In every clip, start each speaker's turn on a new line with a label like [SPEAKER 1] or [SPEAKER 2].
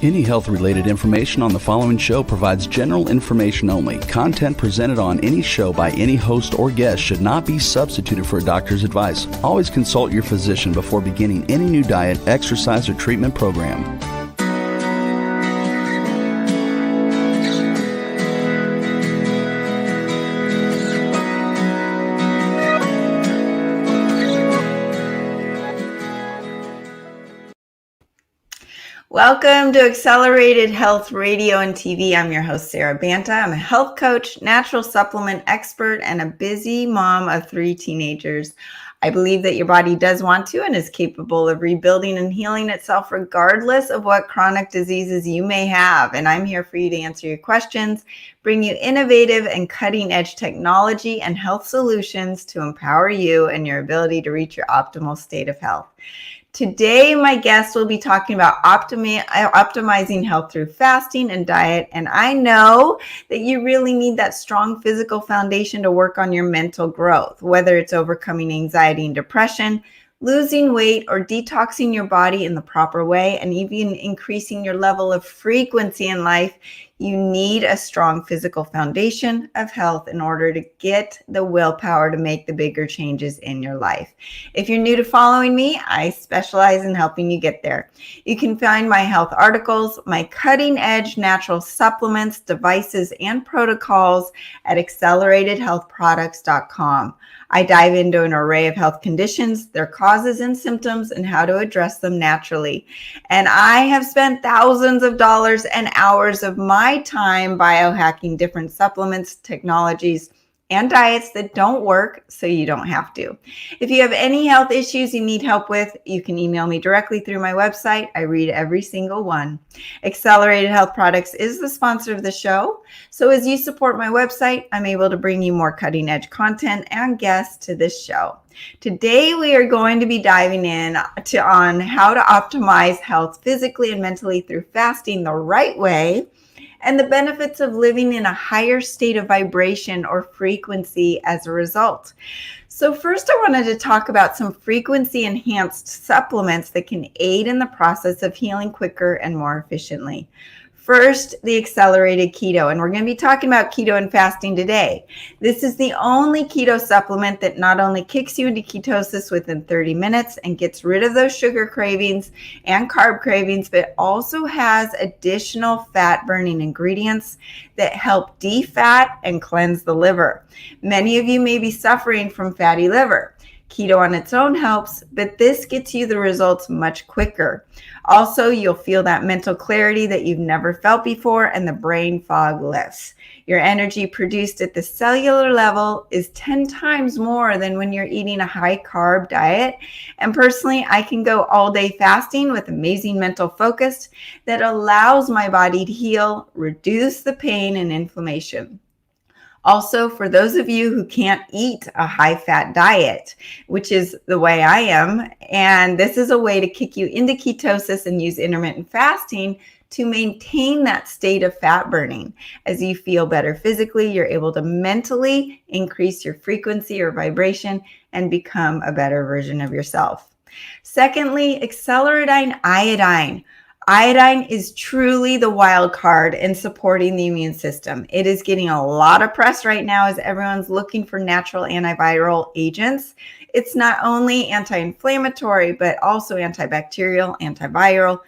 [SPEAKER 1] Any health-related information on the following show provides general information only. Content presented on any show by any host or guest should not be substituted for a doctor's advice. Always consult your physician before beginning any new diet, exercise, or treatment program.
[SPEAKER 2] Welcome to Accelerated Health Radio and TV. I'm your host, Sarah Banta. I'm a health coach, natural supplement expert, and a busy mom of 3 teenagers. I believe that your body does want to and is capable of rebuilding and healing itself regardless of what chronic diseases you may have. And I'm here for you to answer your questions, bring you innovative and cutting-edge technology and health solutions to empower you and your ability to reach your optimal state of health. Today, my guest will be talking about optimizing health through fasting and diet. And I know that you really need that strong physical foundation to work on your mental growth, whether it's overcoming anxiety and depression, losing weight, or detoxing your body in the proper way, and even increasing your level of frequency in life. You need a strong physical foundation of health in order to get the willpower to make the bigger changes in your life. If you're new to following me, I specialize in helping you get there. You can find my health articles, my cutting edge natural supplements, devices, and protocols at acceleratedhealthproducts.com. I dive into an array of health conditions, their causes and symptoms, and how to address them naturally. And I have spent thousands of dollars and hours of my time biohacking different supplements, technologies, and diets that don't work so you don't have to. If you have any health issues you need help with, you can email me directly through my website. I read every single one. Accelerated Health Products is the sponsor of the show. So as you support my website, I'm able to bring you more cutting edge content and guests to this show. Today, we are going to be diving in on how to optimize health physically and mentally through fasting the right way, and the benefits of living in a higher state of vibration or frequency as a result. So first, I wanted to talk about some frequency-enhanced supplements that can aid in the process of healing quicker and more efficiently. First, the accelerated keto, and we're going to be talking about keto and fasting today. This is the only keto supplement that not only kicks you into ketosis within 30 minutes and gets rid of those sugar cravings and carb cravings, but also has additional fat-burning ingredients that help defat and cleanse the liver. Many of you may be suffering from fatty liver. Keto on its own helps, but this gets you the results much quicker. Also, you'll feel that mental clarity that you've never felt before, and the brain fog lifts. Your energy produced at the cellular level is 10 times more than when you're eating a high carb diet. And personally, I can go all day fasting with amazing mental focus that allows my body to heal, reduce the pain and inflammation. Also, for those of you who can't eat a high-fat diet, which is the way I am, and this is a way to kick you into ketosis and use intermittent fasting to maintain that state of fat burning. As you feel better physically, you're able to mentally increase your frequency or vibration and become a better version of yourself. Secondly, accelerating iodine. Iodine is truly the wild card in supporting the immune system. It is getting a lot of press right now as everyone's looking for natural antiviral agents. It's not only anti-inflammatory, but also antibacterial, antiviral,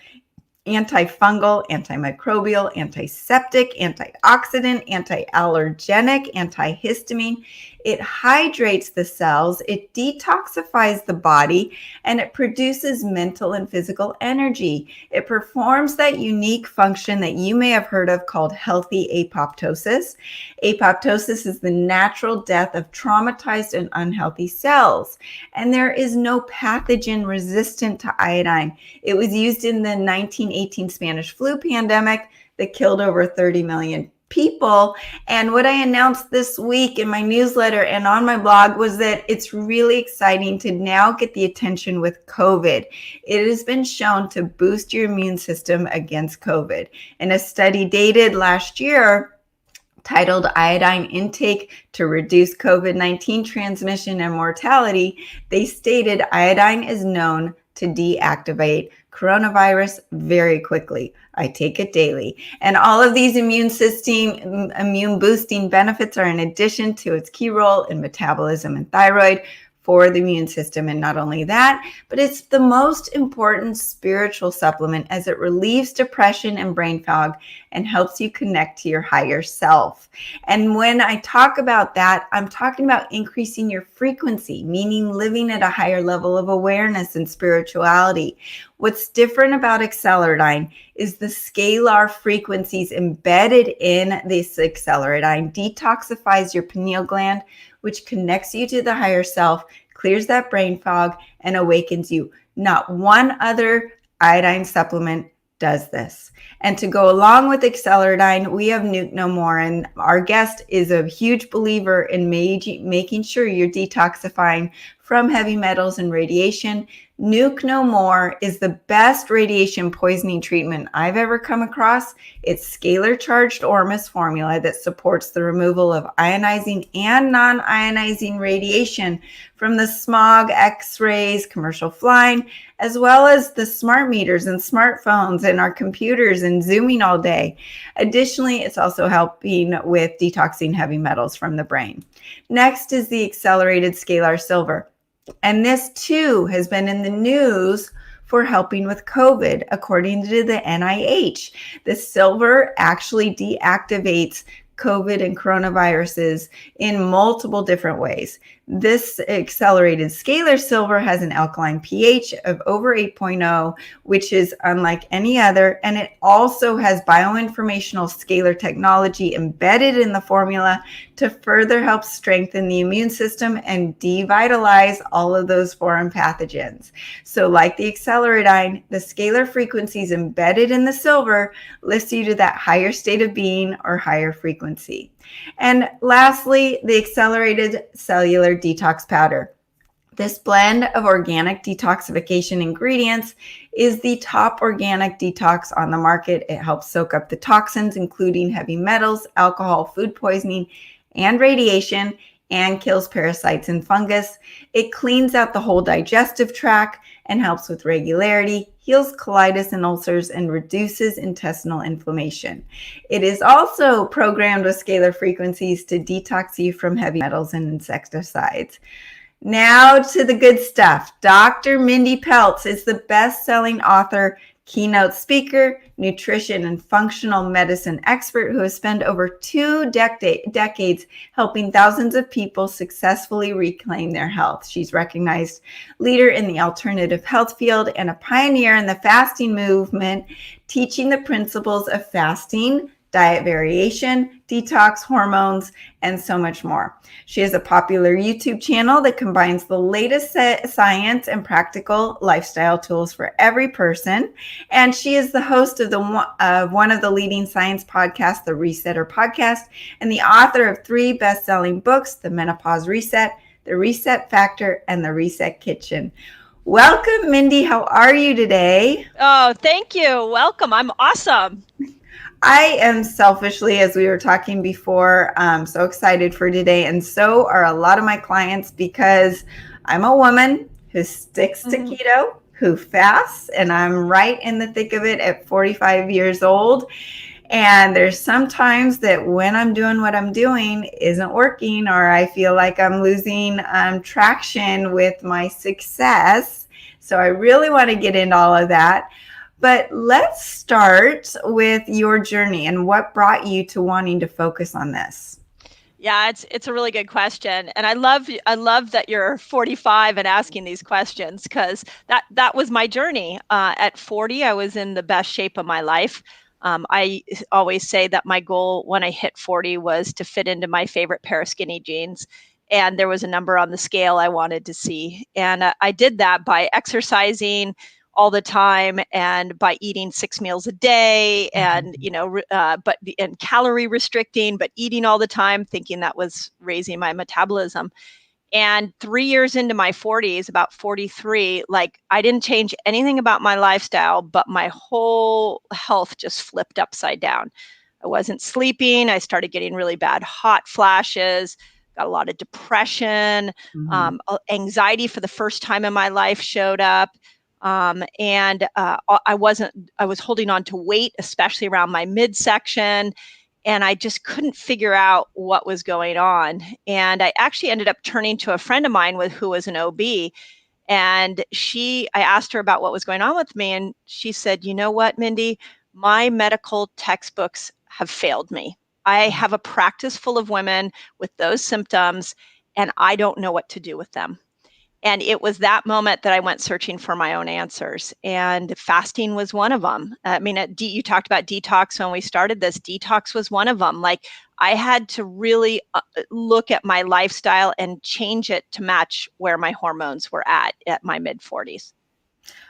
[SPEAKER 2] antifungal, antimicrobial, antiseptic, antioxidant, anti-allergenic, antihistamine. It hydrates the cells, it detoxifies the body, and it produces mental and physical energy. It performs that unique function that you may have heard of called healthy apoptosis. Apoptosis is the natural death of traumatized and unhealthy cells, and there is no pathogen resistant to iodine. It was used in the 1918 Spanish flu pandemic that killed over 30 million people. And what I announced this week in my newsletter and on my blog was that it's really exciting to now get the attention with COVID. It has been shown to boost your immune system against COVID. In a study dated last year, titled Iodine Intake to Reduce COVID-19 Transmission and Mortality, they stated iodine is known to deactivate coronavirus very quickly. I take it daily. And all of these immune boosting benefits are in addition to its key role in metabolism and thyroid for the immune system. And not only that, but it's the most important spiritual supplement as it relieves depression and brain fog and helps you connect to your higher self. And when I talk about that, I'm talking about increasing your frequency, meaning living at a higher level of awareness and spirituality. What's different about Acceleradine is the Scalar frequencies embedded in this Acceleradine detoxifies your pineal gland, which connects you to the higher self, clears that brain fog, and awakens you. Not one other iodine supplement does this. And to go along with Acceleradine, we have Nuke No More. And our guest is a huge believer in making sure you're detoxifying from heavy metals and radiation. Nuke No More is the best radiation poisoning treatment I've ever come across. It's scalar charged Ormus formula that supports the removal of ionizing and non-ionizing radiation from the smog, X-rays, commercial flying, as well as the smart meters and smartphones and our computers and Zooming all day. Additionally, it's also helping with detoxing heavy metals from the brain. Next is the accelerated Scalar Silver. And this too has been in the news for helping with COVID, according to the NIH. The silver actually deactivates COVID and coronaviruses in multiple different ways. This accelerated scalar silver has an alkaline pH of over 8.0, which is unlike any other. And it also has bioinformational scalar technology embedded in the formula to further help strengthen the immune system and devitalize all of those foreign pathogens. So like the Acceleradine, the scalar frequencies embedded in the silver lifts you to that higher state of being or higher frequency. And lastly, the accelerated cellular detox powder. This blend of organic detoxification ingredients is the top organic detox on the market. It helps soak up the toxins, including heavy metals, alcohol, food poisoning, and radiation, and kills parasites and fungus. It cleans out the whole digestive tract and helps with regularity, heals colitis and ulcers, and reduces intestinal inflammation. It is also programmed with scalar frequencies to detox you from heavy metals and insecticides. Now to the good stuff. Dr. Mindy Pelz is the best-selling author, keynote speaker, nutrition and functional medicine expert who has spent over 2 decades helping thousands of people successfully reclaim their health. She's recognized leader in the alternative health field and a pioneer in the fasting movement, teaching the principles of fasting, diet variation, detox, hormones, and so much more. She has a popular YouTube channel that combines the latest science and practical lifestyle tools for every person. And she is the host of one of the leading science podcasts, the Resetter podcast, and the author of 3 best-selling books, The Menopause Reset, The Reset Factor, and The Reset Kitchen. Welcome, Mindy. How are you today?
[SPEAKER 3] Oh, thank you. Welcome. I'm awesome.
[SPEAKER 2] I am selfishly, as we were talking before, so excited for today. And so are a lot of my clients because I'm a woman who sticks to keto, who fasts, and I'm right in the thick of it at 45 years old. And there's sometimes that when I'm doing what I'm doing isn't working, or I feel like I'm losing traction with my success. So I really want to get into all of that. But let's start with your journey and what brought you to wanting to focus on this.
[SPEAKER 3] Yeah, it's a really good question. And I love that you're 45 and asking these questions, because that was my journey. At 40, I was in the best shape of my life. I always say that my goal when I hit 40 was to fit into my favorite pair of skinny jeans. And there was a number on the scale I wanted to see. And I did that by exercising all the time and by eating 6 meals a day and, and calorie restricting, but eating all the time, thinking that was raising my metabolism. And 3 years into my 40s, about 43, I didn't change anything about my lifestyle, but my whole health just flipped upside down. I wasn't sleeping. I started getting really bad hot flashes, got a lot of depression, anxiety for the first time in my life showed up. And I was holding on to weight, especially around my midsection. And I just couldn't figure out what was going on. And I actually ended up turning to a friend of mine who was an OB. And I asked her about what was going on with me. And she said, you know what, Mindy, my medical textbooks have failed me. I have a practice full of women with those symptoms, and I don't know what to do with them. And it was that moment that I went searching for my own answers. And fasting was one of them. I mean, you talked about detox when we started this. Detox was one of them. Like, I had to really look at my lifestyle and change it to match where my hormones were at my mid 40s.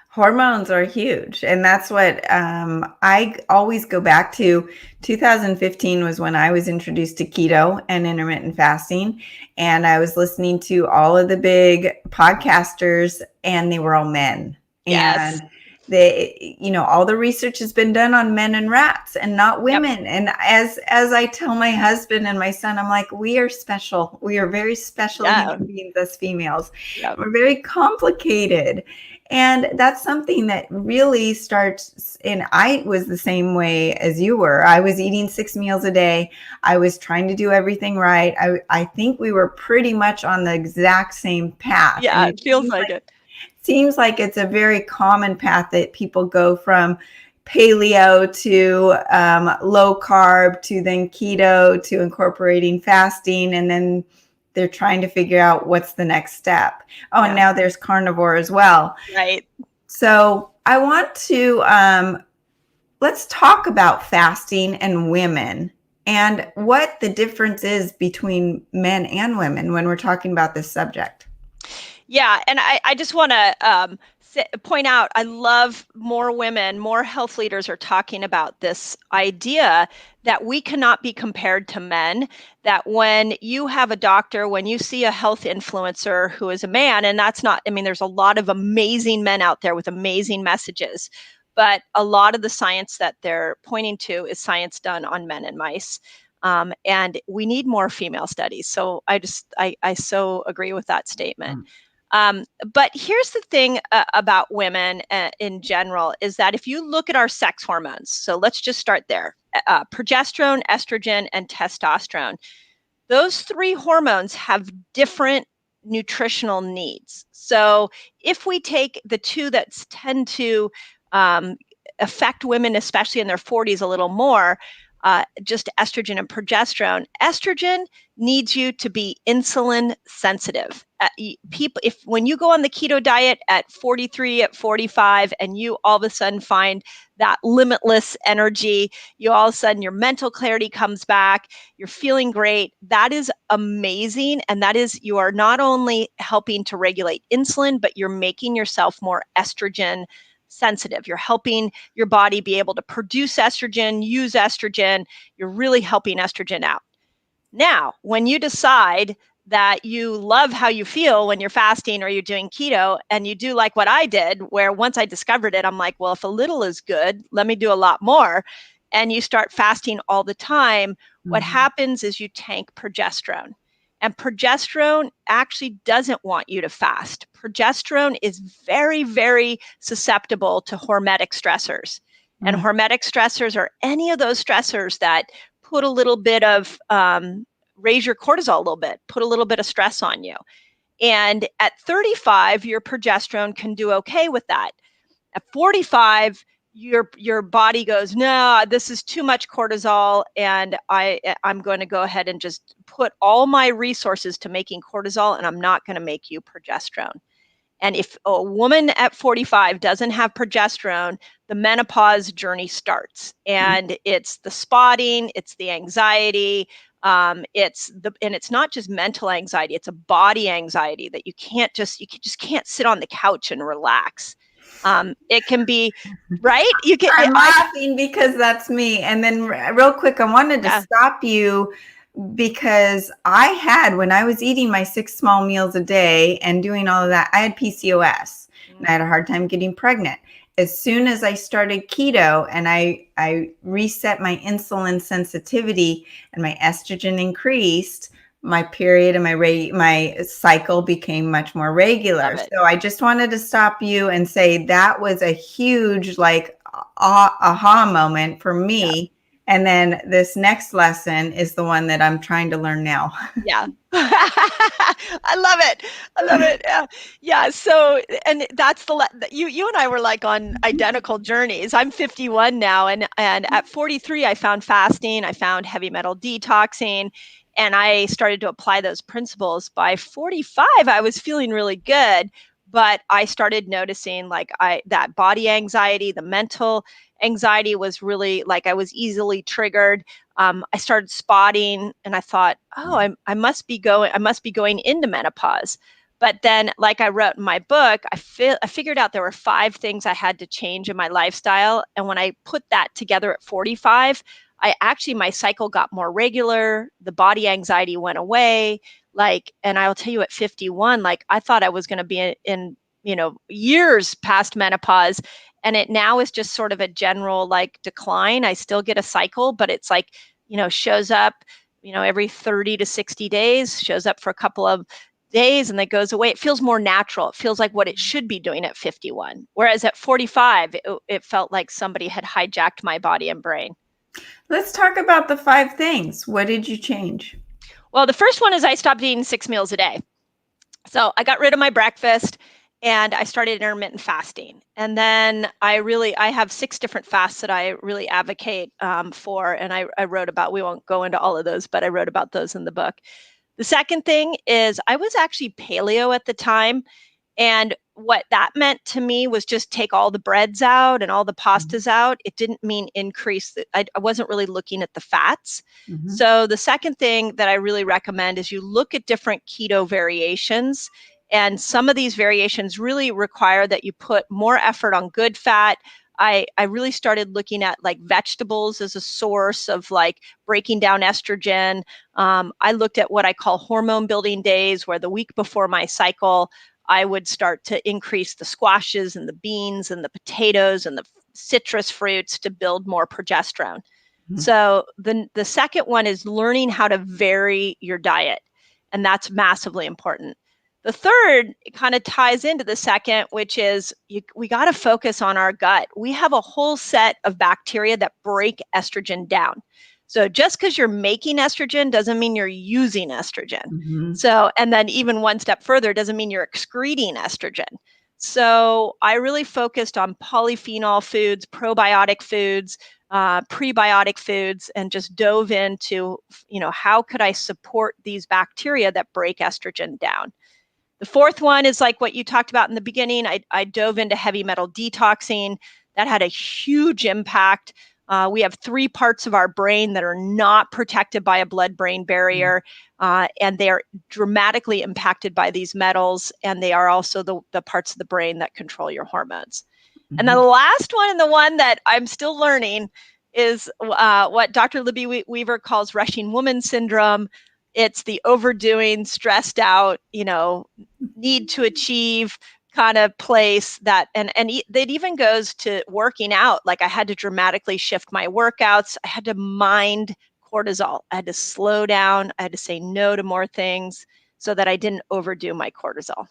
[SPEAKER 2] Hormones are huge. And that's what I always go back to. 2015 was when I was introduced to keto and intermittent fasting. And I was listening to all of the big podcasters, and they were all men.
[SPEAKER 3] Yes.
[SPEAKER 2] And they, all the research has been done on men and rats and not women. Yep. And as I tell my husband and my son, I'm like, we are special. We are very special human beings as females. Yep. We're very complicated. And that's something that really starts, and I was the same way as you were. I was eating 6 meals a day. I was trying to do everything right. I think we were pretty much on the exact same path.
[SPEAKER 3] Yeah, it feels like it.
[SPEAKER 2] Seems like it's a very common path that people go from paleo to low carb to then keto to incorporating fasting, and then they're trying to figure out what's the next step. Oh, yeah. And now there's carnivore as well.
[SPEAKER 3] Right.
[SPEAKER 2] So I want to, let's talk about fasting and women and what the difference is between men and women when we're talking about this subject.
[SPEAKER 3] Yeah. And I just want to point out, I love more women, more health leaders are talking about this idea that we cannot be compared to men, that when you have a doctor, when you see a health influencer who is a man, and that's not, I mean, there's a lot of amazing men out there with amazing messages, but a lot of the science that they're pointing to is science done on men and mice. And we need more female studies. So I so agree with that statement. But here's the thing about women in general is that if you look at our sex hormones, so let's just start there, progesterone, estrogen, and testosterone, those 3 hormones have different nutritional needs. So if we take the 2 that tend to affect women, especially in their 40s, a little more, just estrogen and progesterone. Estrogen needs you to be insulin sensitive. When you go on the keto diet at 43, at 45, and you all of a sudden find that limitless energy, you all of a sudden your mental clarity comes back, you're feeling great. That is amazing. And that is, you are not only helping to regulate insulin, but you're making yourself more estrogen sensitive. You're helping your body be able to produce estrogen, use estrogen. You're really helping estrogen out. Now, when you decide that you love how you feel when you're fasting or you're doing keto, and you do like what I did, where once I discovered it, I'm like, well, if a little is good, let me do a lot more. And you start fasting all the time, what happens is you tank progesterone. And progesterone actually doesn't want you to fast. Progesterone is very, very susceptible to hormetic stressors. And hormetic stressors are any of those stressors that put a little bit of, raise your cortisol a little bit, put a little bit of stress on you. And at 35, your progesterone can do okay with that. At 45, your body goes, no, this is too much cortisol, and I'm going to go ahead and just put all my resources to making cortisol, and I'm not going to make you progesterone. And if a woman at 45 doesn't have progesterone, the menopause journey starts, and it's the spotting, it's the anxiety, and it's not just mental anxiety, it's a body anxiety that you just can't sit on the couch and relax. It can be, right?
[SPEAKER 2] I'm laughing because that's me. And then real quick, I wanted to stop you because when I was eating my 6 small meals a day and doing all of that, I had PCOS and I had a hard time getting pregnant. As soon as I started keto and I reset my insulin sensitivity and my estrogen increased, my period and my cycle became much more regular. So I just wanted to stop you and say that was a huge like aha moment for me. And then this next lesson is the one that I'm trying to learn now.
[SPEAKER 3] Yeah. I love it. I love it. Yeah. So, and that's you and I were like on identical journeys. I'm 51 now, and at 43, I found fasting. I found heavy metal detoxing, and I started to apply those principles. By 45, I was feeling really good, but I started noticing like that body anxiety, the mental anxiety was really like I was easily triggered. I started spotting, and I thought, oh, I must be going into menopause. But then, like I wrote in my book, I figured out there were 5 things I had to change in my lifestyle. And when I put that together at 45, my cycle got more regular. The body anxiety went away. And I'll tell you at 51, like I thought I was going to be in years past menopause. And it now is just sort of a general like decline. I still get a cycle, but it's like, shows up, every 30 to 60 days, shows up for a couple of days and then goes away. It feels more natural. It feels like what it should be doing at 51. Whereas at 45, it felt like somebody had hijacked my body and brain.
[SPEAKER 2] Let's talk about the 5 things. What did you change?
[SPEAKER 3] Well, the first one is I stopped eating 6 meals a day. So I got rid of my breakfast and I started intermittent fasting. And then I have 6 different fasts that I really advocate for. And I wrote about, we won't go into all of those, but I wrote about those in the book. The second thing is I was actually paleo at the time. And what that meant to me was just take all the breads out and all the pastas out. It didn't mean increase. I wasn't really looking at the fats. So the second thing that I really recommend is you look at different keto variations. And some of these variations really require that you put more effort on good fat. I really started looking at like vegetables as a source of like breaking down estrogen. I looked at what I call hormone building days, where the week before my cycle, I would start to increase the squashes and the beans and the potatoes and the citrus fruits to build more progesterone. So the second one is learning how to vary your diet. And that's massively important. The third kind of ties into the second, which is we got to focus on our gut. We have a whole set of bacteria that break estrogen down. So just because you're making estrogen doesn't mean you're using estrogen. So, and then even one step further doesn't mean you're excreting estrogen. So I really focused on polyphenol foods, probiotic foods, prebiotic foods, and just dove into, how could I support these bacteria that break estrogen down? The fourth one is like what you talked about in the beginning. I dove into heavy metal detoxing. That had a huge impact. We have 3 parts of our brain that are not protected by a blood-brain barrier, and they are dramatically impacted by these metals, and they are also the parts of the brain that control your hormones. And then the last one, and the one that I'm still learning, is what Dr. Libby Weaver calls rushing woman syndrome. It's the overdoing, stressed out, need to achieve kind of place that, and it even goes to working out. Like I had to dramatically shift my workouts. I had to mind cortisol. I had to slow down. I had to say no to more things so that I didn't overdo my cortisol.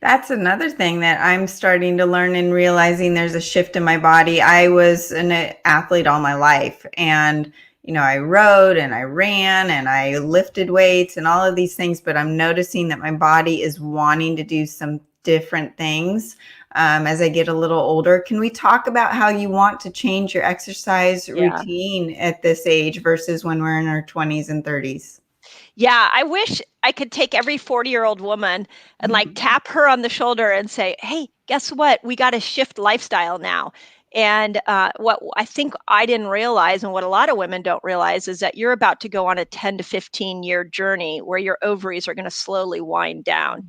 [SPEAKER 2] That's another thing that I'm starting to learn and realizing there's a shift in my body. I was an athlete all my life, and I rode and I ran and I lifted weights and all of these things, but I'm noticing that my body is wanting to do some different things as I get a little older. Can we talk about how you want to change your exercise routine at this age versus when we're in our 20s and 30s?
[SPEAKER 3] Yeah, I wish I could take every 40-year-old woman and like tap her on the shoulder and say, hey, guess what? We got to shift lifestyle now. And what I think I didn't realize, and what a lot of women don't realize, is that you're about to go on a 10 to 15-year journey where your ovaries are going to slowly wind down.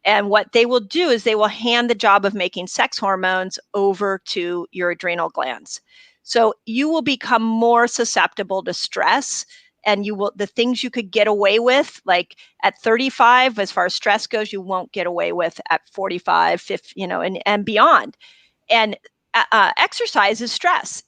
[SPEAKER 3] And what they will do is they will hand the job of making sex hormones over to your adrenal glands. So you will become more susceptible to stress, and the things you could get away with, like at 35, as far as stress goes, you won't get away with at 45, 50, and beyond. And exercise is stress.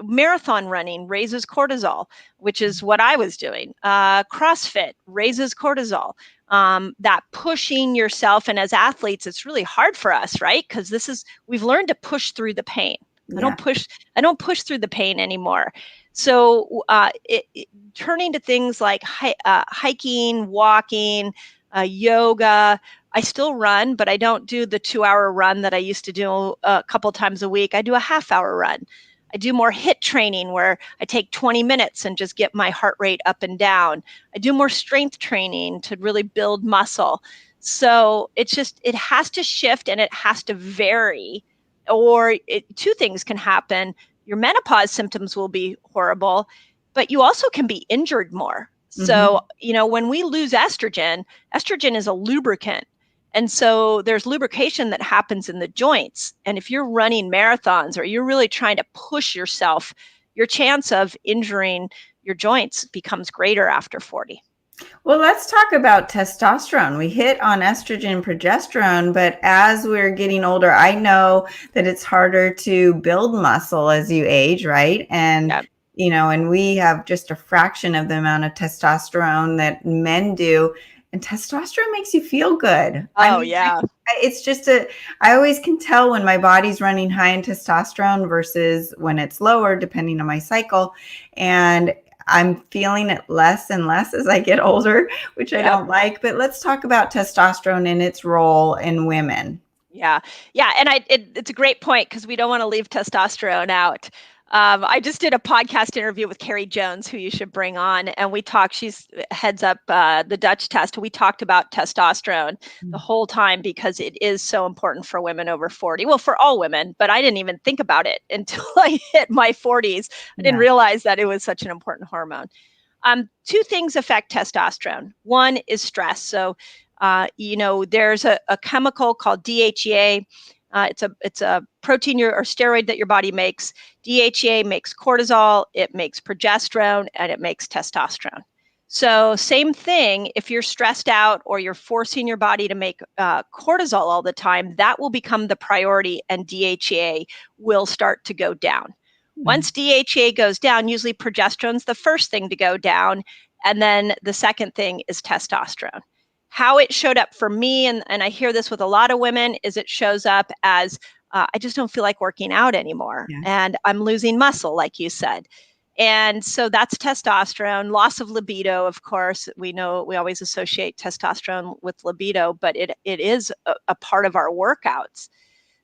[SPEAKER 3] Marathon running raises cortisol, which is what I was doing. CrossFit raises cortisol. That pushing yourself, and as athletes, it's really hard for us, right? Because we've learned to push through the pain.
[SPEAKER 2] Yeah.
[SPEAKER 3] I don't push through the pain anymore. So turning to things like hiking, walking, yoga. I still run, but I don't do the 2-hour run that I used to do a couple times a week. I do a half-hour run. I do more HIIT training where I take 20 minutes and just get my heart rate up and down. I do more strength training to really build muscle. So it has to shift and it has to vary, or two things can happen. Your menopause symptoms will be horrible, but you also can be injured more. So, when we lose estrogen is a lubricant. And so there's lubrication that happens in the joints. And if you're running marathons or you're really trying to push yourself, your chance of injuring your joints becomes greater after 40.
[SPEAKER 2] Well, let's talk about testosterone. We hit on estrogen and progesterone, but as we're getting older, I know that it's harder to build muscle as you age, right? And
[SPEAKER 3] Yep.
[SPEAKER 2] And we have just a fraction of the amount of testosterone that men do. And testosterone makes you feel good.
[SPEAKER 3] Yeah.
[SPEAKER 2] It's just I always can tell when my body's running high in testosterone versus when it's lower, depending on my cycle. And I'm feeling it less and less as I get older, which I don't like. But let's talk about testosterone and its role in women.
[SPEAKER 3] Yeah. And it's a great point because we don't want to leave testosterone out. I just did a podcast interview with Carrie Jones, who you should bring on, and we talked. She's heads up the Dutch test. We talked about testosterone the whole time because it is so important for women over 40. Well, for all women, but I didn't even think about it until I hit my 40s. I didn't realize that it was such an important hormone. Two things affect testosterone. One is stress. So, there's a chemical called DHEA. It's a protein or steroid that your body makes. DHEA makes cortisol, it makes progesterone, and it makes testosterone. So same thing, if you're stressed out or you're forcing your body to make cortisol all the time, that will become the priority and DHEA will start to go down. Once DHEA goes down, usually progesterone's the first thing to go down, and then the second thing is testosterone. How it showed up for me, and I hear this with a lot of women, is it shows up as I just don't feel like working out anymore. Yeah. And I'm losing muscle, like you said. And so that's testosterone. Loss of libido, of course. We know we always associate testosterone with libido, but it is a part of our workouts.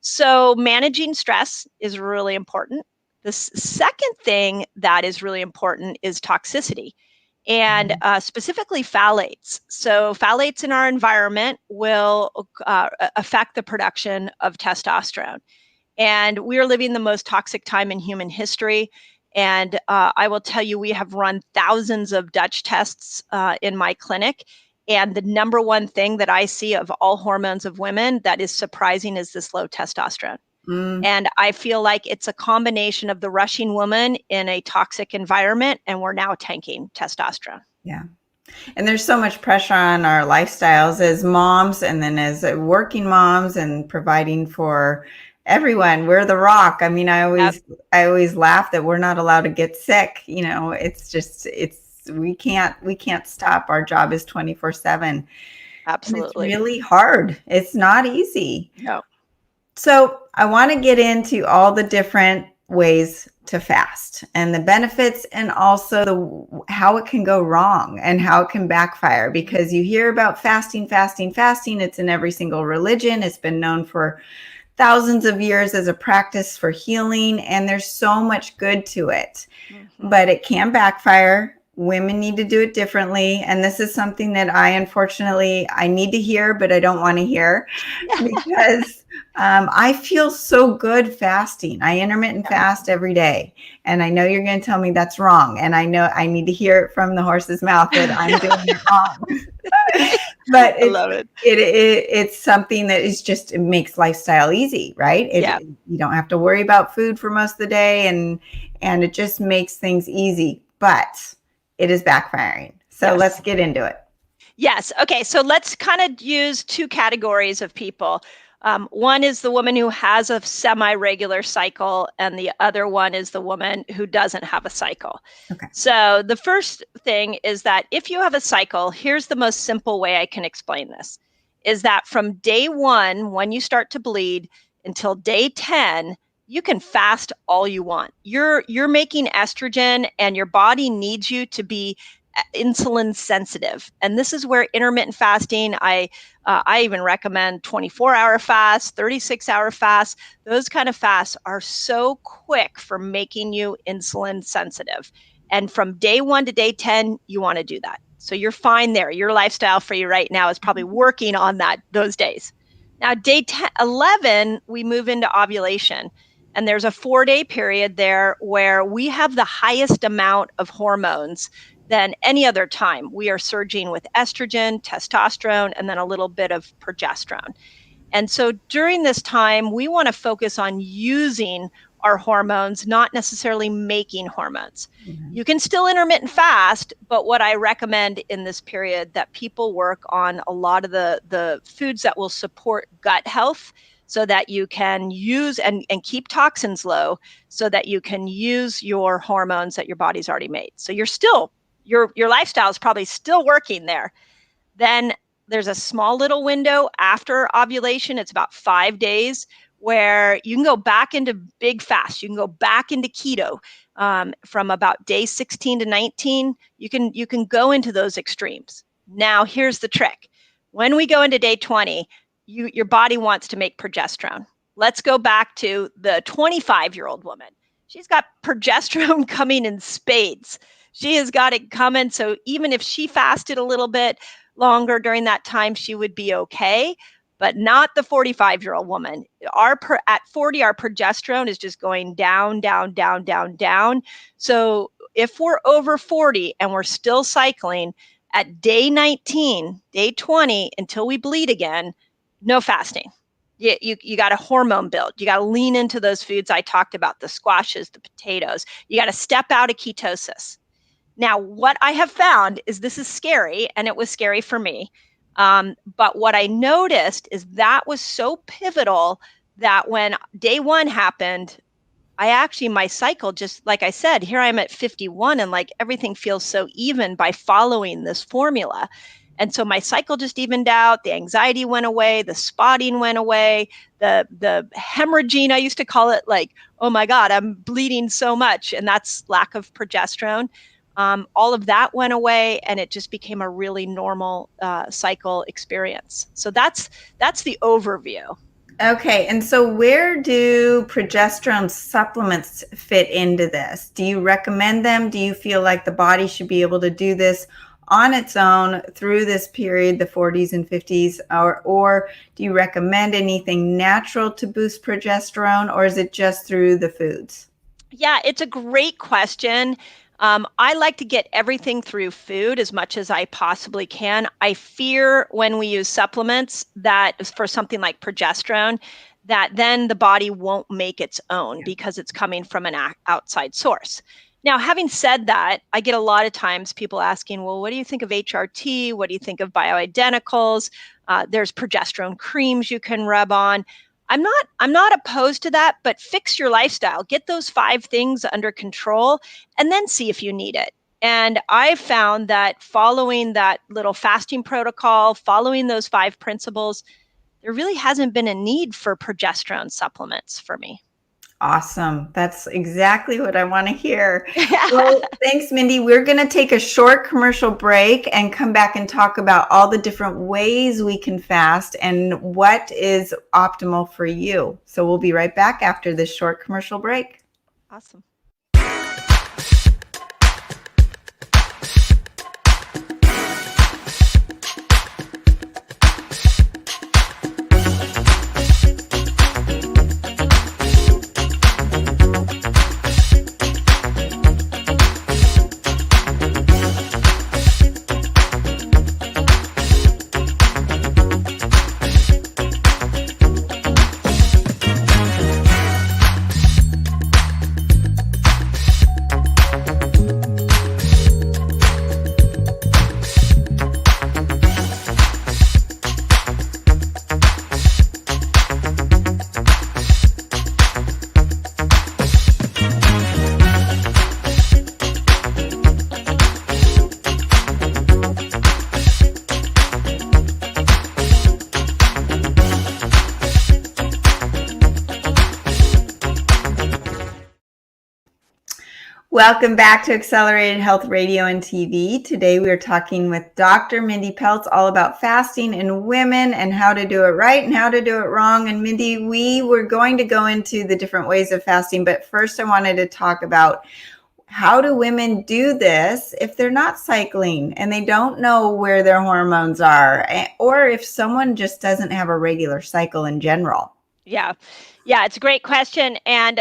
[SPEAKER 3] So managing stress is really important. The second thing that is really important is toxicity. And specifically phthalates. So phthalates in our environment will affect the production of testosterone. And we are living the most toxic time in human history. And I will tell you, we have run thousands of Dutch tests in my clinic. And the number one thing that I see of all hormones of women that is surprising is this low testosterone. And I feel like it's a combination of the rushing woman in a toxic environment, and we're now tanking testosterone.
[SPEAKER 2] Yeah. And there's so much pressure on our lifestyles as moms and then as working moms and providing for everyone. We're the rock. I mean, I always laugh that we're not allowed to get sick. We can't stop. Our job is 24/7.
[SPEAKER 3] Absolutely.
[SPEAKER 2] It's really hard. It's not easy.
[SPEAKER 3] No.
[SPEAKER 2] So I want to get into all the different ways to fast and the benefits and also how it can go wrong and how it can backfire, because you hear about fasting. It's in every single religion. It's been known for thousands of years as a practice for healing, and there's so much good to it, but it can backfire. Women need to do it differently. And this is something that I need to hear, but I don't want to hear because I feel so good fasting. I intermittent fast every day. And I know you're going to tell me that's wrong. And I know I need to hear it from the horse's mouth that I'm doing it wrong. But
[SPEAKER 3] I love it.
[SPEAKER 2] It's something that is just, it makes lifestyle easy, right? You don't have to worry about food for most of the day, and it just makes things easy. But it is backfiring. So let's get into it.
[SPEAKER 3] Yes. Okay. So let's kind of use two categories of people. One is the woman who has a semi-regular cycle, and the other one is the woman who doesn't have a cycle.
[SPEAKER 2] Okay.
[SPEAKER 3] So the first thing is that if you have a cycle, here's the most simple way I can explain this, is that from day 1, when you start to bleed, until day 10, you can fast all you want. You're making estrogen, and your body needs you to be insulin sensitive. And this is where intermittent fasting, I even recommend 24-hour fasts, 36-hour fasts. Those kind of fasts are so quick for making you insulin sensitive. And from day 1 to day 10, you want to do that. So you're fine there. Your lifestyle for you right now is probably working on those days. Now, day 11, we move into ovulation. And there's a 4-day period there where we have the highest amount of hormones than any other time. We are surging with estrogen, testosterone, and then a little bit of progesterone. And so during this time, we want to focus on using our hormones, not necessarily making hormones. Mm-hmm. You can still intermittent fast, but what I recommend in this period that people work on a lot of the foods that will support gut health, so that you can use and keep toxins low, so that you can use your hormones that your body's already made. So you're still, your lifestyle is probably still working there. Then there's a small little window after ovulation. It's about 5 days where you can go back into big fast. You can go back into keto from about day 16 to 19. You can go into those extremes. Now, here's the trick. When we go into day 20, your body wants to make progesterone. Let's go back to the 25-year-old woman. She's got progesterone coming in spades. She has got it coming. So even if she fasted a little bit longer during that time, she would be okay, but not the 45-year-old woman. At 40, our progesterone is just going down, down, down, down, down. So if we're over 40 and we're still cycling, at day 19, day 20, until we bleed again, no fasting. You got a hormone build. You got to lean into those foods I talked about, the squashes, the potatoes. You got to step out of ketosis. Now, what I have found is this is scary, and it was scary for me. But what I noticed is that was so pivotal that when day 1 happened, my cycle, just like I said, here I am at 51, and like everything feels so even by following this formula. And so my cycle just evened out, the anxiety went away, the spotting went away, the hemorrhaging, I used to call it, like, oh my God, I'm bleeding so much. And that's lack of progesterone. All of that went away, and it just became a really normal cycle experience. So that's the overview.
[SPEAKER 2] Okay. And so where do progesterone supplements fit into this? Do you recommend them? Do you feel like the body should be able to do this on its own through this period, the 40s and 50s, or do you recommend anything natural to boost progesterone, or is it just through the foods?
[SPEAKER 3] Yeah, it's a great question. I like to get everything through food as much as I possibly can. I fear when we use supplements that for something like progesterone, that then the body won't make its own because it's coming from an outside source. Now, having said that, I get a lot of times people asking, well, what do you think of HRT? What do you think of bioidenticals? There's progesterone creams you can rub on. I'm not opposed to that, but fix your lifestyle. Get those 5 things under control and then see if you need it. And I've found that following that little fasting protocol, following those 5 principles, there really hasn't been a need for progesterone supplements for me.
[SPEAKER 2] Awesome. That's exactly what I want to hear. Well, thanks, Mindy. We're going to take a short commercial break and come back and talk about all the different ways we can fast and what is optimal for you. So we'll be right back after this short commercial break.
[SPEAKER 3] Awesome.
[SPEAKER 2] Welcome back to Accelerated Health Radio and TV. Today we are talking with Dr. Mindy Pelz all about fasting in women and how to do it right and how to do it wrong. And Mindy, we were going to go into the different ways of fasting, but first I wanted to talk about how do women do this if they're not cycling and they don't know where their hormones are, or if someone just doesn't have a regular cycle in general?
[SPEAKER 3] Yeah, it's a great question, and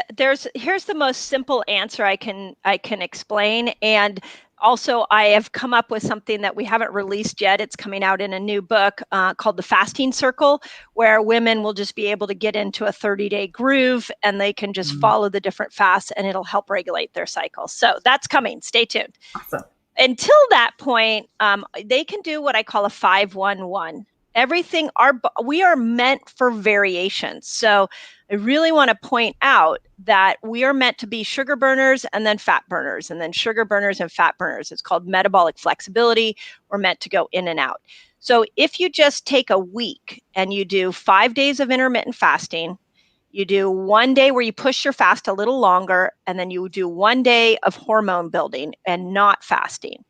[SPEAKER 3] here's the most simple answer I can explain. And also, I have come up with something that we haven't released yet. It's coming out in a new book called The Fasting Circle, where women will just be able to get into a 30-day groove, and they can just follow the different fasts, and it'll help regulate their cycle. So that's coming. Stay tuned.
[SPEAKER 2] Awesome.
[SPEAKER 3] Until that point, they can do what I call a 5-1-1. We are meant for variations. So I really want to point out that we are meant to be sugar burners and then fat burners, and then sugar burners and fat burners. It's called metabolic flexibility. We're meant to go in and out. So if you just take a week and you do 5 days of intermittent fasting, you do 1 day where you push your fast a little longer, and then you do 1 day of hormone building and not fasting.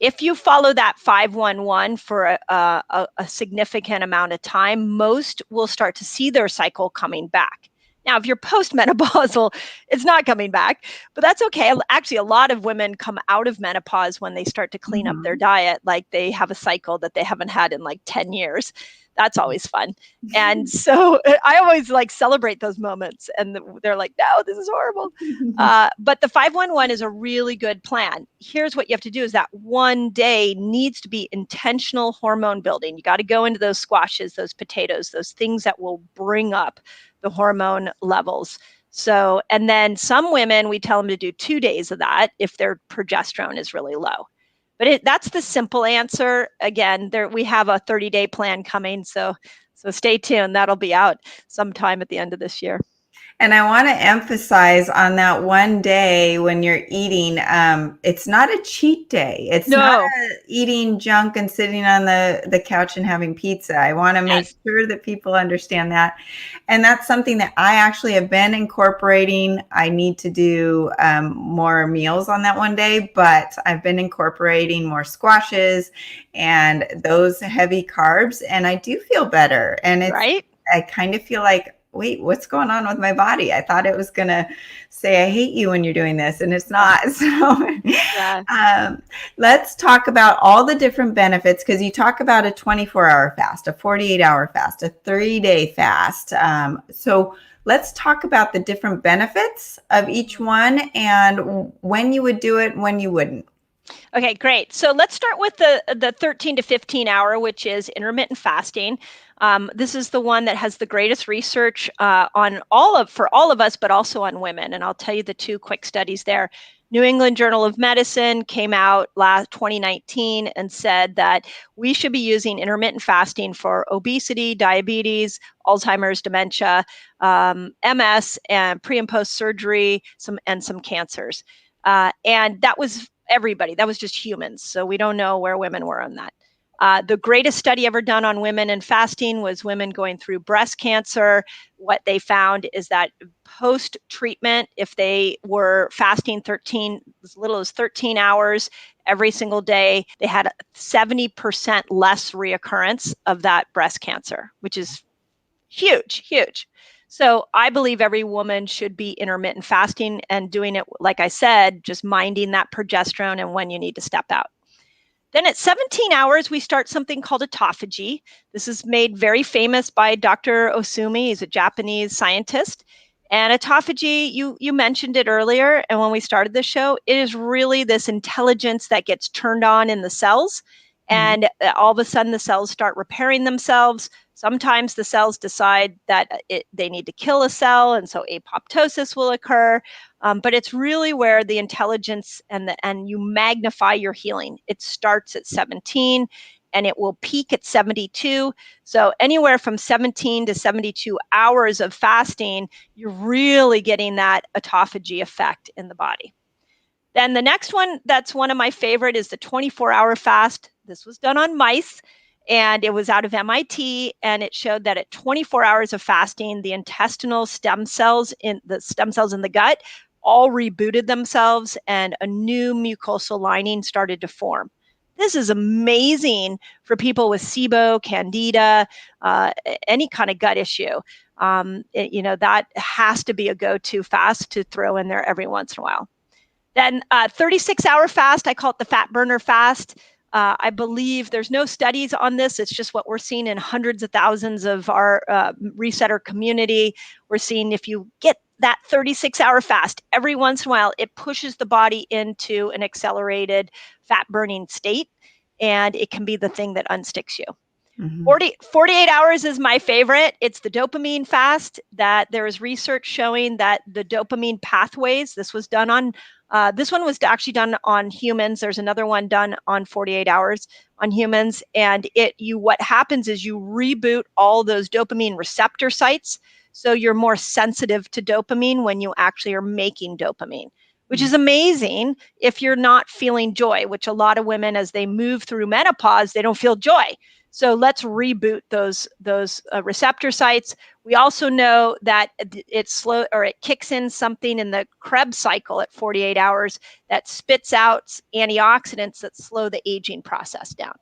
[SPEAKER 3] If you follow that 5-1-1 for a significant amount of time, most will start to see their cycle coming back. Now, if you're postmenopausal, it's not coming back, but that's okay. Actually, a lot of women come out of menopause when they start to clean up their diet, like they have a cycle that they haven't had in like 10 years. That's always fun. And so I always like celebrate those moments, and they're like, no, this is horrible. But the 5-1-1 is a really good plan. Here's what you have to do is that 1 day needs to be intentional hormone building. You got to go into those squashes, those potatoes, those things that will bring up the hormone levels. So, and then some women, we tell them to do 2 days of that if their progesterone is really low. But that's the simple answer. Again, we have a 30-day plan coming, so stay tuned. That'll be out sometime at the end of this year.
[SPEAKER 2] And I want to emphasize on that 1 day when you're eating, it's not a cheat day. It's not eating junk and sitting on the couch and having pizza. I want to make sure that people understand that. And that's something that I actually have been incorporating. I need to do more meals on that 1 day, but I've been incorporating more squashes and those heavy carbs, and I do feel better. And it's right. I kind of feel like, wait, what's going on with my body? I thought it was going to say, I hate you when you're doing this, and it's not. So let's talk about all the different benefits, because you talk about a 24-hour fast, a 48-hour fast, a 3-day fast. So let's talk about the different benefits of each one and when you would do it, when you wouldn't.
[SPEAKER 3] Okay, great. So let's start with the 13 to 15 hour, which is intermittent fasting. This is the one that has the greatest research for all of us, but also on women. And I'll tell you the 2 quick studies there. New England Journal of Medicine came out last 2019 and said that we should be using intermittent fasting for obesity, diabetes, Alzheimer's, dementia, MS, and pre and post surgery, some cancers. And that was everybody. That was just humans. So we don't know where women were on that. The greatest study ever done on women and fasting was women going through breast cancer. What they found is that post-treatment, if they were fasting as little as 13 hours every single day, they had 70% less reoccurrence of that breast cancer, which is huge, huge. So I believe every woman should be intermittent fasting and doing it, like I said, just minding that progesterone and when you need to step out. Then at 17 hours, we start something called autophagy. This is made very famous by Dr. Osumi. He's a Japanese scientist. And autophagy, you mentioned it earlier, and when we started the show, it is really this intelligence that gets turned on in the cells. And all of a sudden, the cells start repairing themselves. Sometimes the cells decide that they need to kill a cell, and so apoptosis will occur. But it's really where the intelligence and you magnify your healing. It starts at 17, and it will peak at 72. So anywhere from 17 to 72 hours of fasting, you're really getting that autophagy effect in the body. Then the next one, that's one of my favorite, is the 24-hour fast. This was done on mice, and it was out of MIT, and it showed that at 24 hours of fasting, the intestinal stem cells in the gut all rebooted themselves and a new mucosal lining started to form. This is amazing for people with SIBO, Candida, any kind of gut issue. That has to be a go-to fast to throw in there every once in a while. Then 36-hour fast, I call it the fat burner fast. I believe there's no studies on this. It's just what we're seeing in hundreds of thousands of our resetter community. We're seeing if you get that 36-hour fast, every once in a while, it pushes the body into an accelerated fat burning state, and it can be the thing that unsticks you. 48 hours is my favorite. It's the dopamine fast that there is research showing that the dopamine pathways, this was done on, this one was actually done on humans. There's another one done on 48 hours on humans. And what happens is you reboot all those dopamine receptor sites. So you're more sensitive to dopamine when you actually are making dopamine, which is amazing if you're not feeling joy, which a lot of women, as they move through menopause, they don't feel joy. So let's reboot those receptor sites. We also know that it's slow, or it kicks in something in the Krebs cycle at 48 hours that spits out antioxidants that slow the aging process down.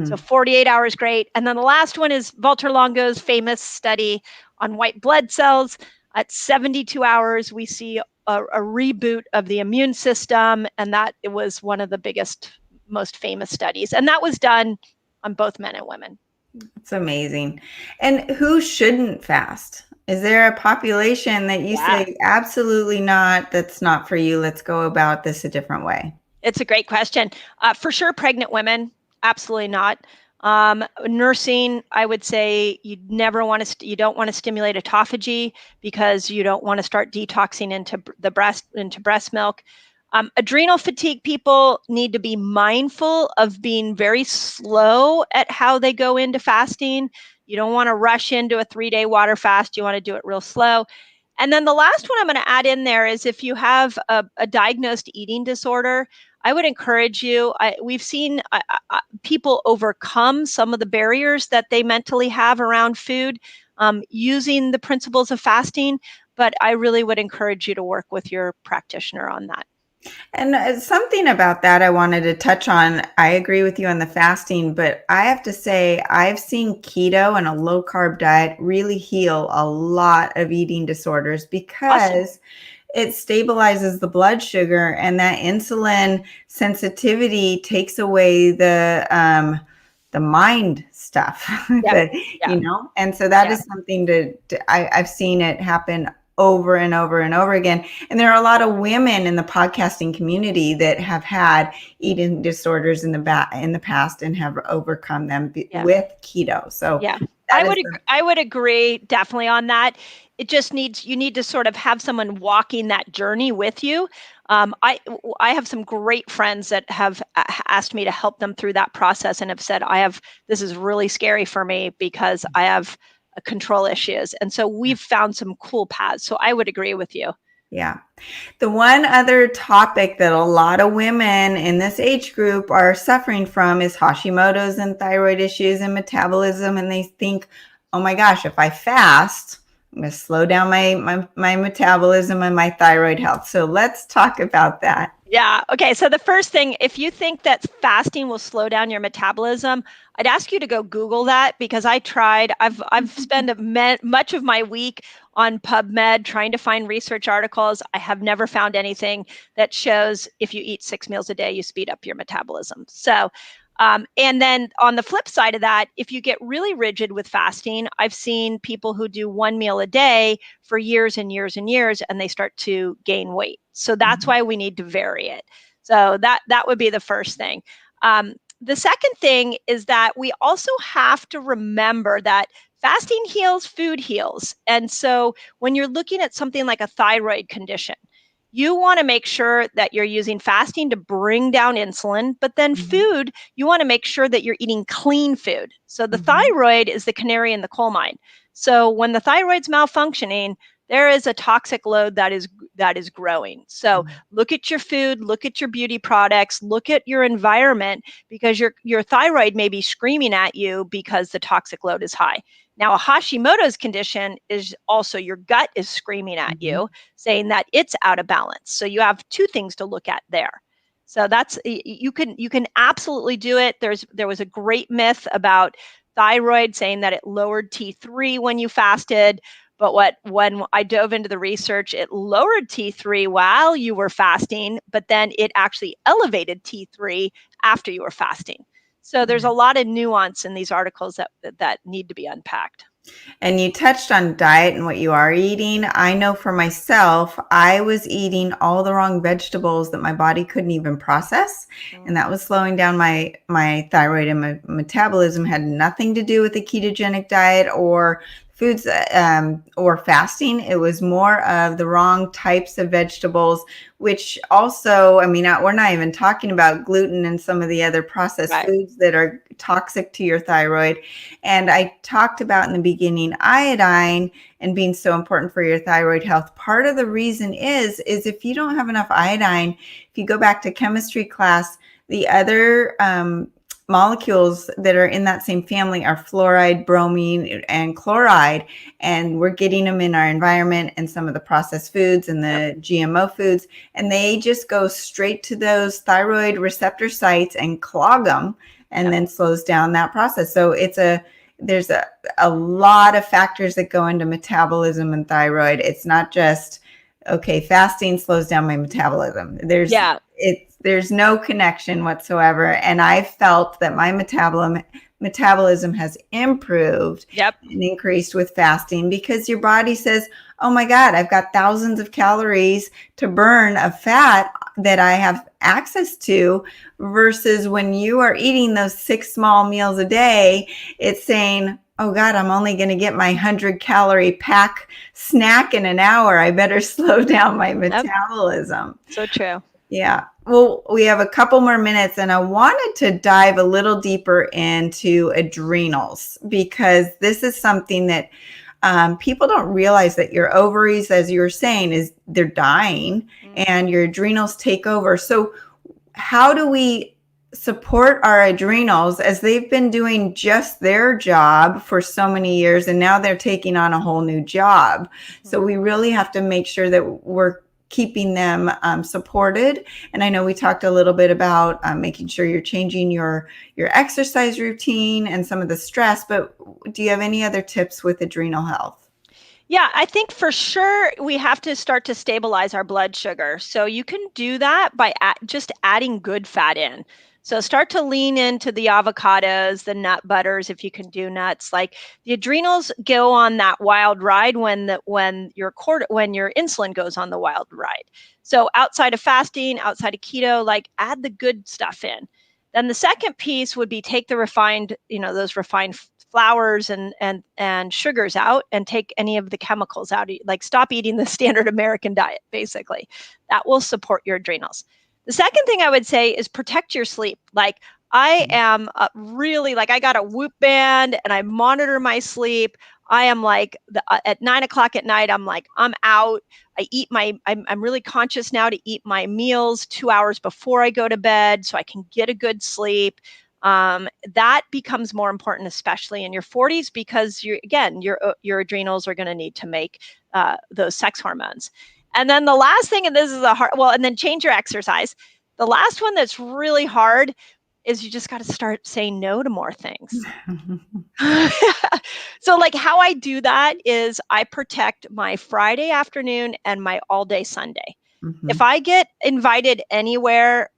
[SPEAKER 3] So 48 hours, great. And then the last one is Walter Longo's famous study on white blood cells. At 72 hours, we see a reboot of the immune system, and that it was one of the biggest, most famous studies. And that was done on both men and women.
[SPEAKER 2] It's amazing. And who shouldn't fast? Is there a population that you say, absolutely not, that's not for you, let's go about this a different way?
[SPEAKER 3] It's a great question. For sure, pregnant women, absolutely not. Nursing, I would say you don't want to stimulate autophagy because you don't want to start detoxing into breast milk. Adrenal fatigue people need to be mindful of being very slow at how they go into fasting. You don't want to rush into a 3-day water fast. You want to do it real slow. And then the last one I'm going to add in there is if you have a diagnosed eating disorder, I would encourage you. We've seen people overcome some of the barriers that they mentally have around food using the principles of fasting, but I really would encourage you to work with your practitioner on that.
[SPEAKER 2] And something about that I wanted to touch on. I agree with you on the fasting, but I have to say I've seen keto and a low carb diet really heal a lot of eating disorders because it stabilizes the blood sugar, and that insulin sensitivity takes away the mind stuff, and so that is something I've seen it happen over and over and over again. And there are a lot of women in the podcasting community that have had eating disorders in the past and have overcome them with keto. So
[SPEAKER 3] I would agree definitely on that. It just you need to sort of have someone walking that journey with you. I have some great friends that have asked me to help them through that process and have said, this is really scary for me because I have control issues. And so we've found some cool paths. So I would agree with you.
[SPEAKER 2] Yeah. The one other topic that a lot of women in this age group are suffering from is Hashimoto's and thyroid issues and metabolism. And they think, oh my gosh, if I fast, I'm going to slow down my metabolism and my thyroid health. So let's talk about that.
[SPEAKER 3] Yeah. Okay. So the first thing, if you think that fasting will slow down your metabolism, I'd ask you to go Google that, because I tried. I've spent much of my week on PubMed trying to find research articles. I have never found anything that shows if you eat 6 meals a day, you speed up your metabolism. So, and then on the flip side of that, if you get really rigid with fasting, I've seen people who do 1 meal a day for years and years and years, and they start to gain weight. So that's why we need to vary it. So that would be the first thing. The second thing is that we also have to remember that fasting heals, food heals. And so when you're looking at something like a thyroid condition, you want to make sure that you're using fasting to bring down insulin, but then food, you want to make sure that you're eating clean food. So the thyroid is the canary in the coal mine. So when the thyroid's malfunctioning, there is a toxic load that is growing. So look at your food, look at your beauty products, look at your environment, because your thyroid may be screaming at you because the toxic load is high. Now, a Hashimoto's condition is also your gut is screaming at you, saying that it's out of balance. So you have two things to look at there. So that's you can absolutely do it. There was a great myth about thyroid saying that it lowered T3 when you fasted. But when I dove into the research, it lowered T3 while you were fasting, but then it actually elevated T3 after you were fasting. So there's a lot of nuance in these articles that need to be unpacked.
[SPEAKER 2] And you touched on diet and what you are eating. I know for myself, I was eating all the wrong vegetables that my body couldn't even process. And that was slowing down my thyroid, and my metabolism had nothing to do with the ketogenic diet or foods or fasting. It was more of the wrong types of vegetables, which also, I mean, we're not even talking about gluten and some of the other processed foods that are toxic to your thyroid. And I talked about in the beginning, iodine and being so important for your thyroid health. Part of the reason is if you don't have enough iodine, if you go back to chemistry class, the other molecules that are in that same family are fluoride, bromine, and chloride, and we're getting them in our environment and some of the processed foods and the GMO foods, and they just go straight to those thyroid receptor sites and clog them, and then slows down that process. So there's a lot of factors that go into metabolism and thyroid. It's not just, okay, fasting slows down my metabolism. There's no connection whatsoever. And I felt that my metabolism has improved and increased with fasting, because your body says, oh my God, I've got thousands of calories to burn of fat that I have access to, versus when you are eating those 6 small meals a day, it's saying, oh God, I'm only going to get my 100-calorie pack snack in an hour. I better slow down my metabolism.
[SPEAKER 3] So true.
[SPEAKER 2] Yeah. Well, we have a couple more minutes, and I wanted to dive a little deeper into adrenals, because this is something that people don't realize, that your ovaries, as you were saying, they're dying and your adrenals take over. So how do we support our adrenals, as they've been doing just their job for so many years, and now they're taking on a whole new job? So we really have to make sure that we're keeping them supported. And I know we talked a little bit about making sure you're changing your exercise routine and some of the stress, but do you have any other tips with adrenal health?
[SPEAKER 3] Yeah, I think for sure we have to start to stabilize our blood sugar. So you can do that by just adding good fat in. So start to lean into the avocados, the nut butters, if you can do nuts. Like, the adrenals go on that wild ride when your insulin goes on the wild ride. So outside of fasting, outside of keto, like, add the good stuff in. Then the second piece would be take the refined, those refined flours and sugars out, and take any of the chemicals out. Like, stop eating the standard American diet, basically. That will support your adrenals. The second thing I would say is protect your sleep. Like, I am really, like, I got a Whoop band and I monitor my sleep. I am like, at 9:00 at night, I'm like, I'm out. I'm really conscious now to eat my meals 2 hours before I go to bed so I can get a good sleep. That becomes more important, especially in your 40s, because your adrenals are going to need to make those sex hormones. And then the last thing, and this is and then change your exercise. The last one that's really hard is you just got to start saying no to more things. So, like, how I do that is I protect my Friday afternoon and my all day Sunday. If I get invited anywhere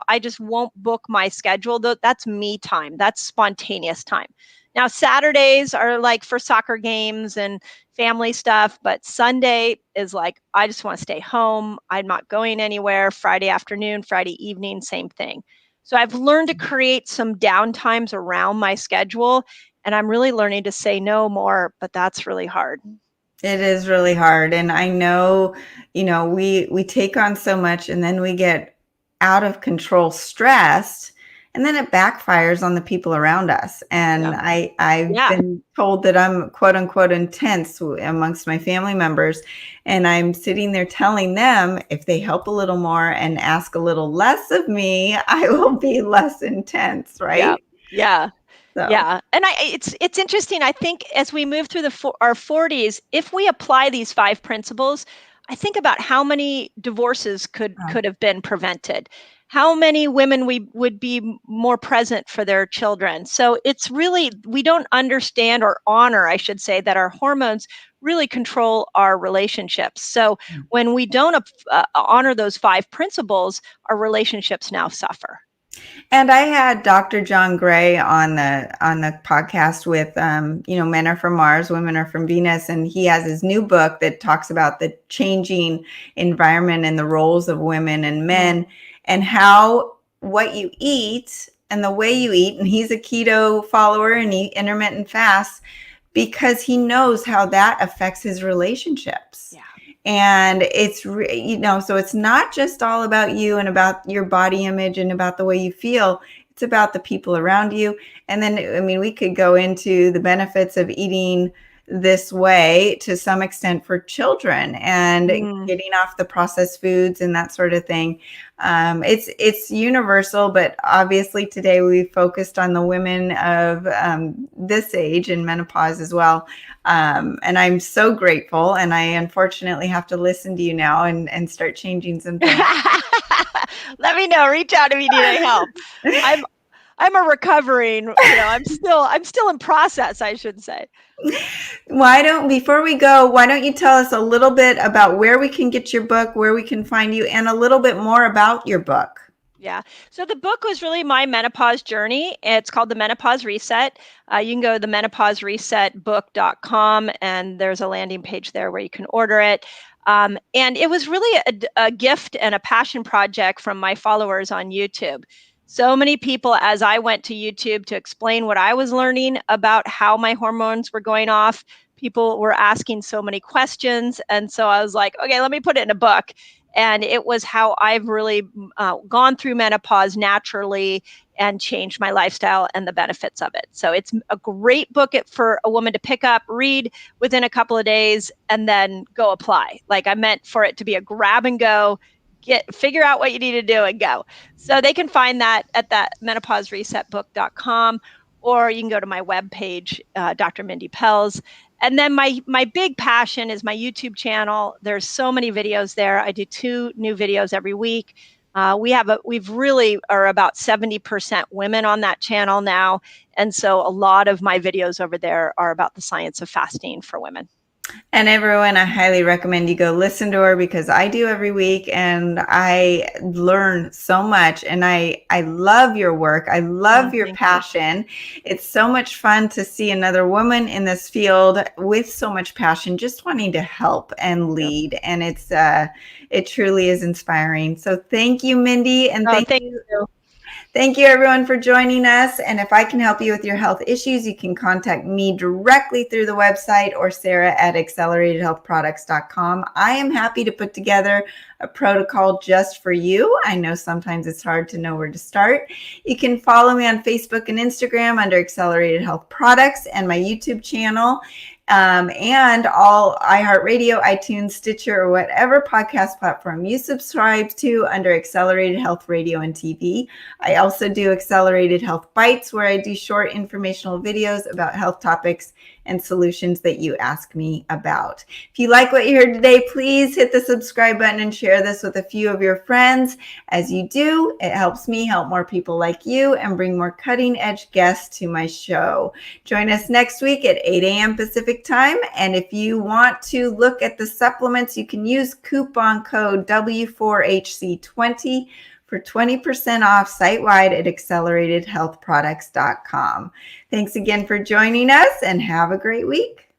[SPEAKER 3] I just won't book my schedule. That's me time. That's spontaneous time. Now, Saturdays are like for soccer games and family stuff, but Sunday is like, I just want to stay home. I'm not going anywhere. Friday afternoon, Friday evening, same thing. So I've learned to create some downtimes around my schedule, and I'm really learning to say no more, but that's really hard.
[SPEAKER 2] It is really hard. And I know, we take on so much, and then we get out of control stressed, and then it backfires on the people around us. And I've
[SPEAKER 3] Yeah.
[SPEAKER 2] been told that I'm quote unquote intense amongst my family members. And I'm sitting there telling them if they help a little more and ask a little less of me, I will be less intense,
[SPEAKER 3] Yeah.
[SPEAKER 2] right?
[SPEAKER 3] Yeah.
[SPEAKER 2] So.
[SPEAKER 3] Yeah. And it's interesting. I think as we move through our 40s, if we apply these 5 principles, I think about how many divorces could have been prevented. How many women we would be more present for their children. So it's really, we don't understand or honor, I should say, that our hormones really control our relationships. So when we don't honor those 5 principles, our relationships now suffer.
[SPEAKER 2] And I had Dr. John Gray on the podcast with, Men Are From Mars, Women Are From Venus. And he has his new book that talks about the changing environment and the roles of women and men and how what you eat and the way you eat. And he's a keto follower and he intermittent fasts because he knows how that affects his relationships. Yeah. And it's, so it's not just all about you and about your body image and about the way you feel. It's about the people around you. And then, we could go into the benefits of eating this way to some extent for children and getting off the processed foods and that sort of thing. It's universal, but obviously today we focused on the women of this age and menopause as well. And I'm so grateful. And I unfortunately have to listen to you now and start changing some things.
[SPEAKER 3] Let me know. Reach out if you need any help. I'm a recovering, I'm still in process, I should say.
[SPEAKER 2] Before we go, why don't you tell us a little bit about where we can get your book, where we can find you, and a little bit more about your book?
[SPEAKER 3] Yeah. So the book was really my menopause journey. It's called The Menopause Reset. You can go to the menopauseresetbook.com and there's a landing page there where you can order it. And it was really a gift and a passion project from my followers on YouTube. So many people, as I went to YouTube to explain what I was learning about how my hormones were going off, people were asking so many questions. And so I was like, okay, let me put it in a book. And it was how I've really gone through menopause naturally and changed my lifestyle and the benefits of it. So it's a great book for a woman to pick up, read within a couple of days, and then go apply. Like I meant for it to be a grab and go, figure out what you need to do and go. So they can find that at that menopauseresetbook.com, or you can go to my webpage, Dr. Mindy Pelz. And then my big passion is my YouTube channel. There's so many videos there. I do 2 new videos every week. We've really are about 70% women on that channel now. And so a lot of my videos over there are about the science of fasting for women.
[SPEAKER 2] And everyone, I highly recommend you go listen to her because I do every week and I learn so much and I love your work. I love your passion. It's so much fun to see another woman in this field with so much passion, just wanting to help and lead. And it truly is inspiring. So thank you, Mindy. And thank you. Thank you, everyone, for joining us. And if I can help you with your health issues, you can contact me directly through the website or Sarah at acceleratedhealthproducts.com. I am happy to put together a protocol just for you. I know sometimes it's hard to know where to start. You can follow me on Facebook and Instagram under Accelerated Health Products and my YouTube channel. And all iHeartRadio, iTunes, Stitcher, or whatever podcast platform you subscribe to under Accelerated Health Radio and TV. I also do Accelerated Health Bites, where I do short informational videos about health topics and solutions that you ask me about. If you like what you heard today, please hit the subscribe button and share this with a few of your friends. As you do, it helps me help more people like you and bring more cutting edge guests to my show. Join us next week at 8 a.m. Pacific time. And if you want to look at the supplements, you can use coupon code W4HC20 for 20% off site-wide at acceleratedhealthproducts.com. Thanks again for joining us and have a great week.